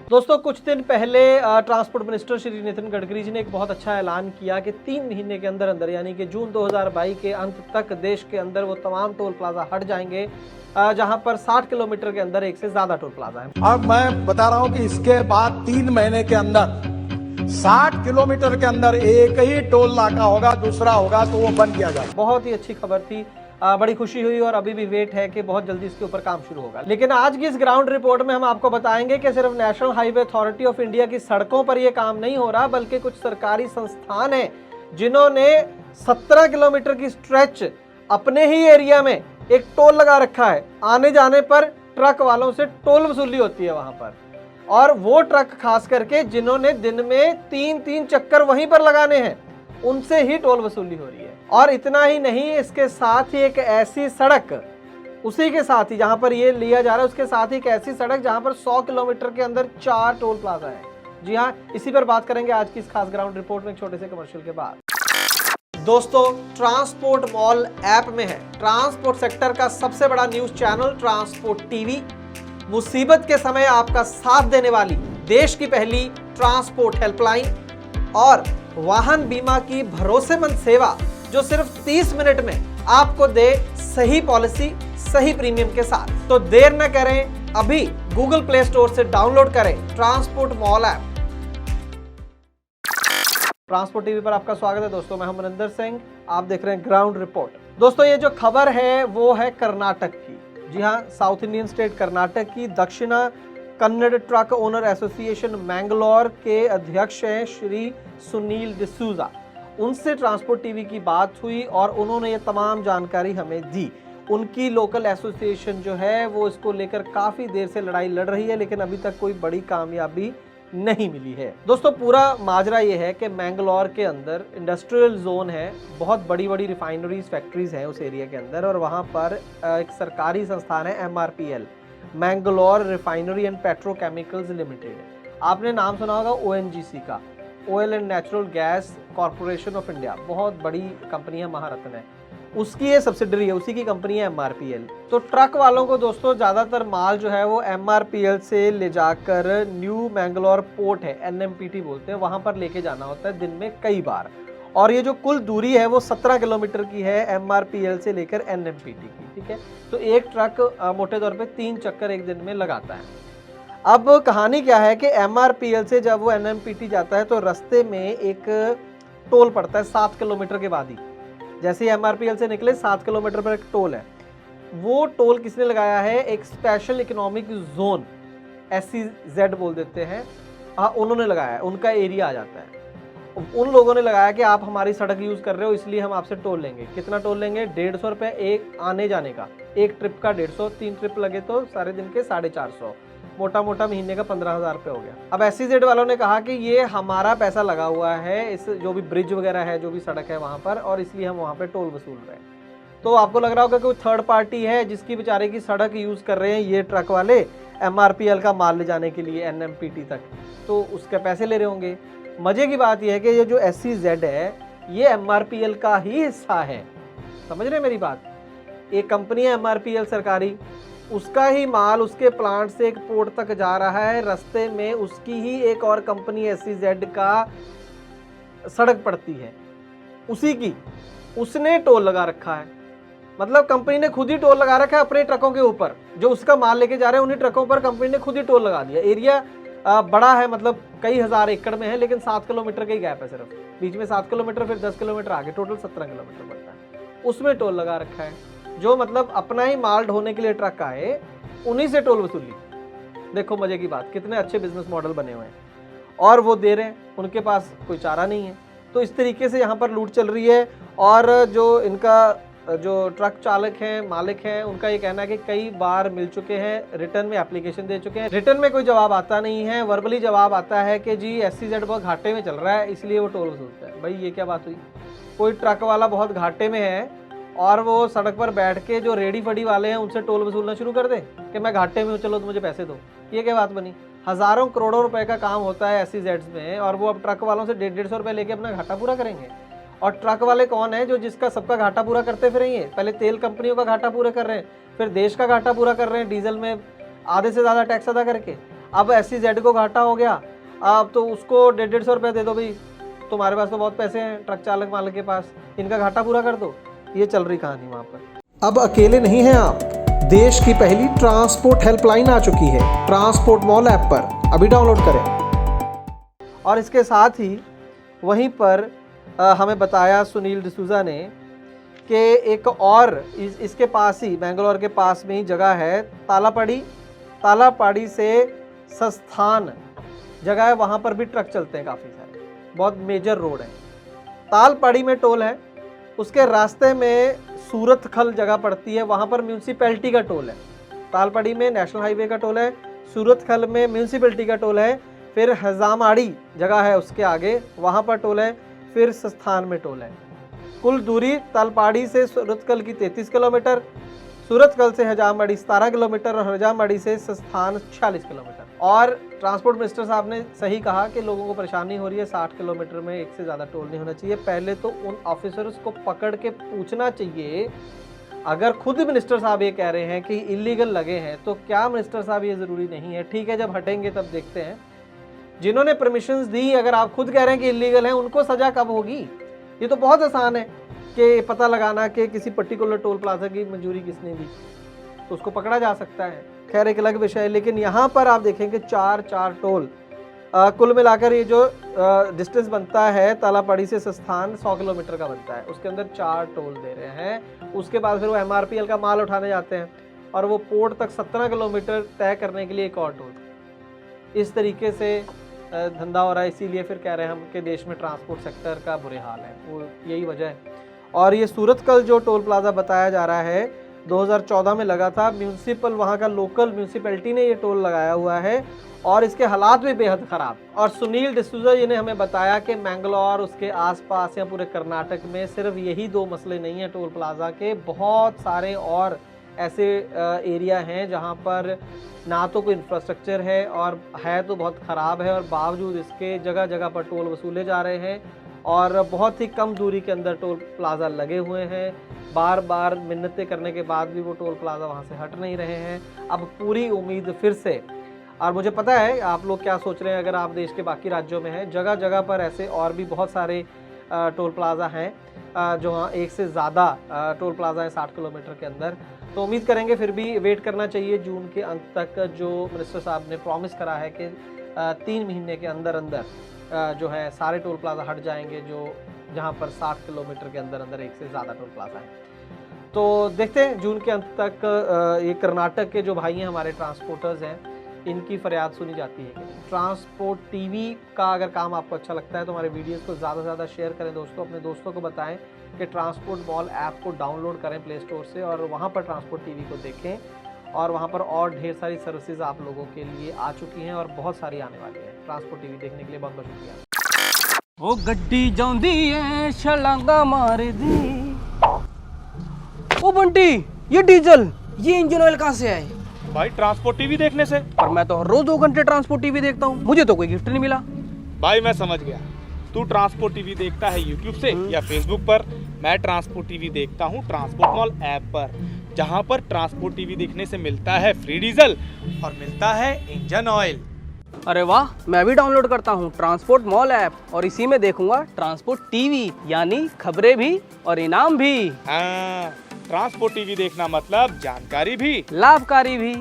दोस्तों कुछ दिन पहले ट्रांसपोर्ट मिनिस्टर श्री नितिन गडकरी जी ने एक बहुत अच्छा ऐलान किया कि 3 महीने के अंदर अंदर यानी कि जून 2022 के अंत तक देश के अंदर वो तमाम टोल प्लाजा हट जाएंगे जहां पर 60 किलोमीटर के अंदर एक से ज्यादा टोल प्लाजा है। अब मैं बता रहा हूं कि इसके बाद 3 महीने के अंदर 60 किलोमीटर के अंदर एक ही टोल नाका होगा, दूसरा होगा तो वो बंद किया जाएगा। बहुत ही अच्छी खबर थी, बड़ी खुशी हुई और अभी भी वेट है कि बहुत जल्दी इसके ऊपर काम शुरू होगा। लेकिन आज की इस ग्राउंड रिपोर्ट में हम आपको बताएंगे कि सिर्फ national highway authority of India की सड़कों पर यह काम नहीं हो रहा, बल्कि कुछ सरकारी संस्थान हैं जिन्होंने 17 किलोमीटर की स्ट्रेच अपने ही एरिया में एक टोल लगा रखा है। आने जाने पर ट्रक वालों से टोल वसूली होती है वहां पर, और वो ट्रक खास करके जिन्होंने दिन में 3-3 चक्कर वहीं पर लगाने हैं उनसे ही टोल वसूली हो रही है। और इतना ही नहीं, इसके साथ ही एक ऐसी सड़क, उसी के साथ ही जहां पर ये लिया जा रहा है उसके साथ ही एक ऐसी सड़क जहां पर 100 किलोमीटर के अंदर 4 टोल प्लाजा है। जी हाँ, इसी पर बात करेंगे आज की इस खास ग्राउंड रिपोर्ट में एक छोटे से कमर्शियल के बाद। दोस्तों, ट्रांसपोर्ट मॉल ऐप में है ट्रांसपोर्ट सेक्टर का सबसे बड़ा न्यूज चैनल ट्रांसपोर्ट टीवी। मुसीबत के समय आपका साथ देने वाली देश की पहली ट्रांसपोर्ट हेल्पलाइन और वाहन बीमा की भरोसेमंद सेवा जो सिर्फ 30 मिनट में आपको दे सही पॉलिसी सही प्रीमियम के साथ। तो देर न करें, अभी गूगल प्ले स्टोर से डाउनलोड करें transport mall app. Transport TV पर आपका स्वागत है दोस्तों, मैं हूं मनिंदर सिंह, आप देख रहे हैं ग्राउंड रिपोर्ट। दोस्तों, ये जो खबर है वो है कर्नाटक की। जी हां, साउथ इंडियन स्टेट कर्नाटक की दक्षिणा Kannada truck owner association Mangalore के अध्यक्ष हैं श्री सुनील डिसूजा। उनसे ट्रांसपोर्ट टीवी की बात हुई और उन्होंने ये तमाम जानकारी हमें दी। उनकी लोकल एसोसिएशन जो है वो इसको लेकर काफ़ी देर से लड़ाई लड़ रही है, लेकिन अभी तक कोई बड़ी कामयाबी नहीं मिली है। दोस्तों, पूरा माजरा ये है कि मैंगलोर के अंदर इंडस्ट्रियल जोन है, बहुत बड़ी बड़ी रिफाइनरीज फैक्ट्रीज हैं उस एरिया के अंदर, और वहाँ पर एक सरकारी संस्थान है MRPL, Mangalore refinery and petrochemicals limited. आपने नाम सुना होगा ONGC का, oil and natural gas corporation of India, बहुत बड़ी कंपनी है, महारत्न है, उसकी ये सब्सिडरी है, उसी की कंपनी है MRPL। तो ट्रक वालों को दोस्तों ज़्यादातर माल जो है वो MRPL से ले जाकर न्यू मैंगलोर पोर्ट है, NMPT बोलते हैं, वहाँ पर लेके जाना होता है दिन में कई बार। और ये जो कुल दूरी है वो 17 किलोमीटर की है MRPL से लेकर NMPT की, ठीक है। तो एक ट्रक मोटे तौर पे 3 चक्कर एक दिन में लगाता है। अब कहानी क्या है कि MRPL से जब वो NMPT जाता है तो रास्ते में एक टोल पड़ता है 7 किलोमीटर के बाद ही। जैसे ही MRPL से निकले 7 किलोमीटर पर एक टोल है। वो टोल किसने लगाया है? एक स्पेशल इकोनॉमिक जोन, SEZ बोल देते हैं, हाँ उन्होंने लगाया है, उनका एरिया आ जाता है। उन लोगों ने लगाया कि आप हमारी सड़क यूज़ कर रहे हो इसलिए हम आपसे टोल लेंगे। कितना टोल लेंगे? 150 रुपये एक आने जाने का, एक ट्रिप का 150, 3 ट्रिप लगे तो सारे दिन के 450, मोटा मोटा महीने का 15,000 रुपये हो गया। अब SEZ वालों ने कहा कि ये हमारा पैसा लगा हुआ है इस जो भी ब्रिज वगैरह है, जो भी सड़क है वहाँ पर, और इसलिए हम वहाँ पर टोल वसूल रहे हैं। तो आपको लग रहा होगा कि कोई थर्ड पार्टी है जिसकी बेचारे की सड़क यूज़ कर रहे हैं ये ट्रक वाले MRPL का माल ले जाने के लिए NMPT तक, तो उसके पैसे ले रहे होंगे। मजे की बात यह है कि ये जो SEZ है ये MRPL का ही हिस्सा है, समझ रहे हैं मेरी बात? एक कंपनी है MRPL सरकारी, उसका ही माल उसके प्लांट से एक पोर्ट तक जा रहा है, रास्ते में उसकी ही एक और कंपनी SEZ का सड़क पड़ती है, उसी की, उसने टोल लगा रखा है। मतलब कंपनी ने खुद ही टोल लगा रखा है अपने ट्रकों के ऊपर, जो उसका माल लेके जा रहे हैं उन्हीं ट्रकों पर कंपनी ने खुद ही टोल लगा दिया। एरिया बड़ा है, मतलब कई हज़ार एकड़ में है, लेकिन 7 किलोमीटर का ही गैप है सिर्फ, बीच में 7 किलोमीटर फिर 10 किलोमीटर आगे, टोटल 17 किलोमीटर पड़ता है, उसमें टोल लगा रखा है। जो मतलब अपना ही माल ढोने के लिए ट्रक आए उन्हीं से टोल वसूली। देखो मजे की बात, कितने अच्छे बिजनेस मॉडल बने हुए हैं, और वो दे रहे हैं, उनके पास कोई चारा नहीं है। तो इस तरीके से यहाँ पर लूट चल रही है। और जो इनका जो ट्रक चालक हैं, मालिक हैं, उनका ये कहना है कि कई बार मिल चुके हैं, रिटर्न में एप्लीकेशन दे चुके हैं, रिटर्न में कोई जवाब आता नहीं है, वर्बली जवाब आता है कि जी SEZ बहुत घाटे में चल रहा है इसलिए वो टोल वसूलता है। भाई ये क्या बात हुई? कोई ट्रक वाला बहुत घाटे में है और वो सड़क पर बैठ के जो रेडी फड़ी वाले हैं उनसे टोल वसूलना शुरू कर दे कि मैं घाटे में हूँ, चलो तो मुझे पैसे दो। ये क्या बात बनी? हज़ारों करोड़ों रुपए का काम होता है SEZ में, और वो अब ट्रक वालों से 150 रुपये लेके अपना घाटा पूरा करेंगे। और ट्रक वाले कौन है जो जिसका सबका घाटा पूरा करते फिरेंगे? पहले तेल कंपनियों का घाटा पूरा कर रहे हैं, फिर देश का घाटा पूरा कर रहे हैं डीजल में आधे से ज़्यादा टैक्स अदा करके। अब SEZ को घाटा हो गया, अब तो उसको 150 रुपये दे दो भाई, तुम्हारे पास तो बहुत पैसे हैं ट्रक चालक मालक के पास, इनका घाटा पूरा कर दो। ये चल रही कहानी वहाँ पर। अब अकेले नहीं हैं आप, देश की पहली ट्रांसपोर्ट हेल्पलाइन आ चुकी है ट्रांसपोर्ट मॉल ऐप पर, अभी डाउनलोड करें। और इसके साथ ही वहीं पर हमें बताया सुनील डिसूजा ने कि एक और इसके पास ही, बेंगलोर के पास में ही जगह है तालापाड़ी से संस्थान जगह है, वहाँ पर भी ट्रक चलते हैं काफ़ी सारे, बहुत मेजर रोड है। तालपाड़ी में टोल है, उसके रास्ते में सूरतखल जगह पड़ती है, वहाँ पर म्यूनसिपैलिटी का टोल है। तालपाड़ी में नेशनल हाईवे का टोल है, सूरतखल में म्यूनसिपैलिटी का टोल है, फिर हजामाड़ी जगह है उसके आगे, वहाँ पर टोल है, फिर संस्थान में टोल है। कुल दूरी तालपाड़ी से सूरतकल की 33 किलोमीटर, सूरतकल से हजामाड़ी 17 किलोमीटर और हजामाड़ी से संस्थान 46 किलोमीटर। और ट्रांसपोर्ट मिनिस्टर साहब ने सही कहा कि लोगों को परेशानी हो रही है, 60 किलोमीटर में एक से ज़्यादा टोल नहीं होना चाहिए। पहले तो उन ऑफिसर्स को पकड़ के पूछना चाहिए, अगर खुद मिनिस्टर साहब ये कह रहे हैं कि इलीगल लगे हैं तो क्या मिनिस्टर साहब ये ज़रूरी नहीं है? ठीक है, जब हटेंगे तब देखते हैं। जिन्होंने परमिशंस दी, अगर आप खुद कह रहे हैं कि इलीगल हैं, उनको सज़ा कब होगी? ये तो बहुत आसान है कि पता लगाना कि किसी पर्टिकुलर टोल प्लाजा की मंजूरी किसने दी, तो उसको पकड़ा जा सकता है। खैर एक अलग विषय है, लेकिन यहाँ पर आप देखेंगे चार टोल, कुल मिलाकर ये जो डिस्टेंस बनता है तालापाड़ी से संस्थान 100 किलोमीटर का बनता है, उसके अंदर 4 टोल दे रहे हैं। उसके बाद फिर वो MRPL का माल उठाने जाते हैं और वो पोर्ट तक 17 किलोमीटर तय करने के लिए एक और टोल। इस तरीके से धंधा हो रहा है, इसीलिए फिर कह रहे हैं हम कि देश में ट्रांसपोर्ट सेक्टर का बुरे हाल है, वो यही वजह है। और ये सूरतकल जो टोल प्लाजा बताया जा रहा है 2014 में लगा था, म्यूनसिपल वहाँ का लोकल म्यूनसिपैलिटी ने ये टोल लगाया हुआ है और इसके हालात भी बेहद ख़राब। और सुनील डिसूजा जी ने हमें बताया कि मैंगलोर उसके आसपास या पूरे कर्नाटक में सिर्फ यही 2 मसले नहीं हैं टोल प्लाजा के, बहुत सारे और ऐसे एरिया हैं जहाँ पर ना तो कोई इंफ्रास्ट्रक्चर है और है तो बहुत ख़राब है, और बावजूद इसके जगह जगह पर टोल वसूले जा रहे हैं और बहुत ही कम दूरी के अंदर टोल प्लाजा लगे हुए हैं। बार बार मिन्नतें करने के बाद भी वो टोल प्लाजा वहाँ से हट नहीं रहे हैं। अब पूरी उम्मीद फिर से, और मुझे पता है आप लोग क्या सोच रहे हैं, अगर आप देश के बाकी राज्यों में हैं, जगह जगह पर ऐसे और भी बहुत सारे टोल प्लाजा हैं जो हाँ एक से ज़्यादा टोल प्लाजा है 60 किलोमीटर के अंदर। तो उम्मीद करेंगे, फिर भी वेट करना चाहिए जून के अंत तक, जो मिनिस्टर साहब ने प्रॉमिस करा है कि 3 महीने के अंदर अंदर जो है सारे टोल प्लाजा हट जाएंगे, जो जहाँ पर 60 किलोमीटर के अंदर अंदर एक से ज़्यादा टोल प्लाजा है। तो देखते हैं जून के अंत तक ये कर्नाटक के जो भाई हैं हमारे ट्रांसपोर्टर्स हैं, इनकी फरियाद सुनी जाती है कि नहीं। ट्रांसपोर्ट टीवी का अगर काम आपको अच्छा लगता है तो हमारे वीडियोस को ज़्यादा से ज़्यादा शेयर करें दोस्तों, अपने दोस्तों को बताएं कि ट्रांसपोर्ट मॉल ऐप को डाउनलोड करें प्ले स्टोर से और वहाँ पर ट्रांसपोर्ट टीवी को देखें। और वहाँ पर और ढेर सारी सर्विसेज आप लोगों के लिए आ चुकी हैं और बहुत सारी आने वाली हैं। ट्रांसपोर्ट टीवी देखने के लिए बहुत बहुत शुक्रिया। ओ गड्डी जाउंदी है छलांगा मार दी। ओ बंटी, ये डीजल, ये इंजन ऑयल कहाँ से आए? भाई ट्रांसपोर्ट टीवी देखने से। पर मैं तो हर रोज 2 घंटे ट्रांसपोर्ट टीवी देखता हूँ, मुझे तो कोई गिफ्ट नहीं मिला। भाई मैं समझ गया, तू ट्रांसपोर्ट टीवी देखता है यूट्यूब से या फेसबुक पर। मैं ट्रांसपोर्ट टीवी देखता हूँ ट्रांसपोर्ट मॉल ऐप पर, जहाँ पर ट्रांसपोर्ट टीवी देखने से मिलता है फ्री डीजल और मिलता है इंजन ऑयल। अरे वाह, मैं भी डाउनलोड करता हूँ ट्रांसपोर्ट मॉल ऐप और इसी में देखूंगा ट्रांसपोर्ट टीवी, यानी खबरें भी और इनाम भी। हाँ, ट्रांसपोर्ट टीवी देखना मतलब जानकारी भी, लाभकारी भी।